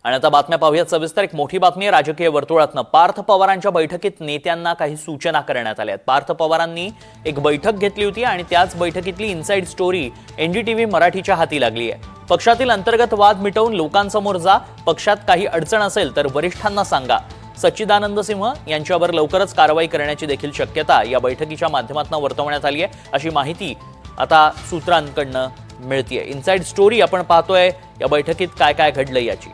आणि आता बातम्या पाहूयात सविस्तर। एक मोठी बातमी आहे राजकीय वर्तुळातनं। पार्थ पवारांच्या बैठकीत नेत्यांना काही सूचना करण्यात आल्या आहेत। पार्थ पवारांनी एक बैठक घेतली होती आणि त्याच बैठकीतली इनसाइड स्टोरी एनडीटीव्ही मराठीच्या हाती लागली आहे। पक्षातील अंतर्गत वाद मिटवून लोकांसमोर जा, पक्षात काही अडचण असेल तर वरिष्ठांना सांगा। सच्चिदानंद सिंह यांच्यावर लवकरच कारवाई करण्याची देखील शक्यता या बैठकीच्या माध्यमातून वर्तवण्यात आली आहे, अशी माहिती आता सूत्रांकडून मिळतेय। इनसाइड स्टोरी आपण पाहतोय या बैठकीत काय काय घडलं याची।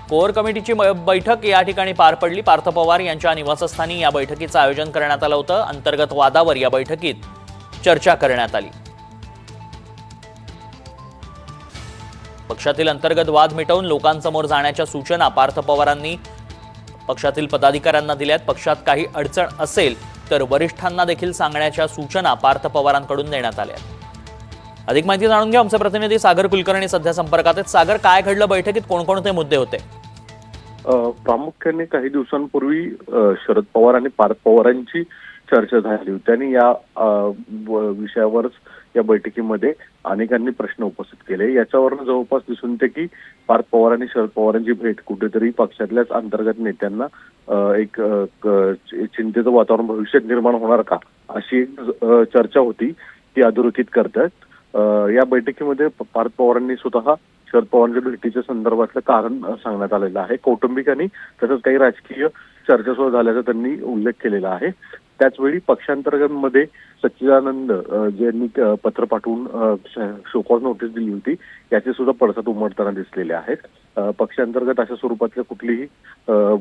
कोर कमिटीची बैठक या ठिकाणी पार पडली। पार्थ पवार यांच्या निवासस्थानी या बैठकीचं आयोजन करण्यात आलं होतं। अंतर्गत वादावर या बैठकीत चर्चा करण्यात आली। पक्षातील अंतर्गत वाद मिटवून लोकांसमोर जाण्याच्या सूचना पार्थ पवारांनी पक्षातील पदाधिकाऱ्यांना दिल्यात। पक्षात काही अडचण असेल तर वरिष्ठांना देखील सांगण्याच्या सूचना पार्थ पवारांकडून देण्यात आल्या। अधिक माहिती जाणून घ्या, आमचे प्रतिनिधी सागर कुलकर्णी सध्या संपर्कात आहेत। सागर, काय घडलं बैठकीत, कोणकोणते मुद्दे होते? प्रामुख्याने काही दिवसांपूर्वी शरद पवार आणि पार्थ पवारांची चर्चा झाली होती आणि या विषयावरच या बैठकीमध्ये अनेकांनी प्रश्न उपस्थित केले। याच्यावरून जवळपास दिसून येते की पार्थ पवार आणि शरद पवारांची भेट कुठेतरी पक्षातल्याच अंतर्गत नेत्यांना एक चिंतेचं वातावरण भविष्यात निर्माण होणार का, अशी एक चर्चा होती ती अधोरेखित करतात। या बैठकीमध्ये पार्थ पवारांनी स्वतः शरद पवारांच्या भेटीच्या संदर्भातलं कारण सांगण्यात आलेलं आहे। कौटुंबिक आणि तसंच काही राजकीय चर्चा सुरू झाल्याचा त्यांनी उल्लेख केलेला आहे। त्याचवेळी पक्षांतर्गत मध्ये सच्चिदानंद ज्यांनी पत्र पाठवून शोकॉज नोटीस दिली होती, याचे सुद्धा पडसाद उमटताना दिसलेले आहेत। पक्षांतर्गत अशा स्वरूपातल्या कुठलीही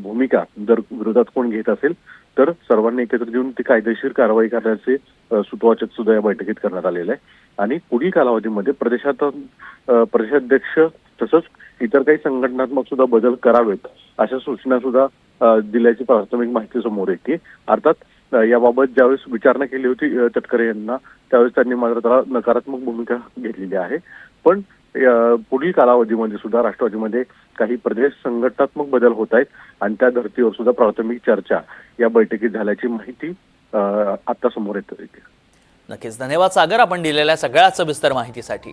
भूमिका जर विरोधात कोण घेत असेल तर सर्वांनी एकत्र येऊन ती कायदेशीर कारवाई करण्याचे सूतवाचक सुद्धा या बैठकीत करण्यात आलेलं आहे। आणि पुढील कालावधीमध्ये प्रदेशाध्यक्ष तसंच इतर काही संघटनात्मक सुद्धा बदल करावेत अशा सूचना सुद्धा दिल्याची प्राथमिक माहिती समोर येते। अर्थात याबाबत ज्यावेळेस विचारणा केली होती तटकरे यांना, त्यावेळेस त्यांनी मात्र त्याला नकारात्मक भूमिका घेतलेली आहे। पण पुढील कालावधीमध्ये सुद्धा राष्ट्रवादीमध्ये काही प्रदेश संघटनात्मक बदल होत आहेत आणि त्या धर्तीवर सुद्धा प्राथमिक चर्चा या बैठकीत झाल्याची माहिती आता समोर येते। नक्कीच, धन्यवाद सागर, आपण दिलेल्या सगळ्या सविस्तर माहितीसाठी।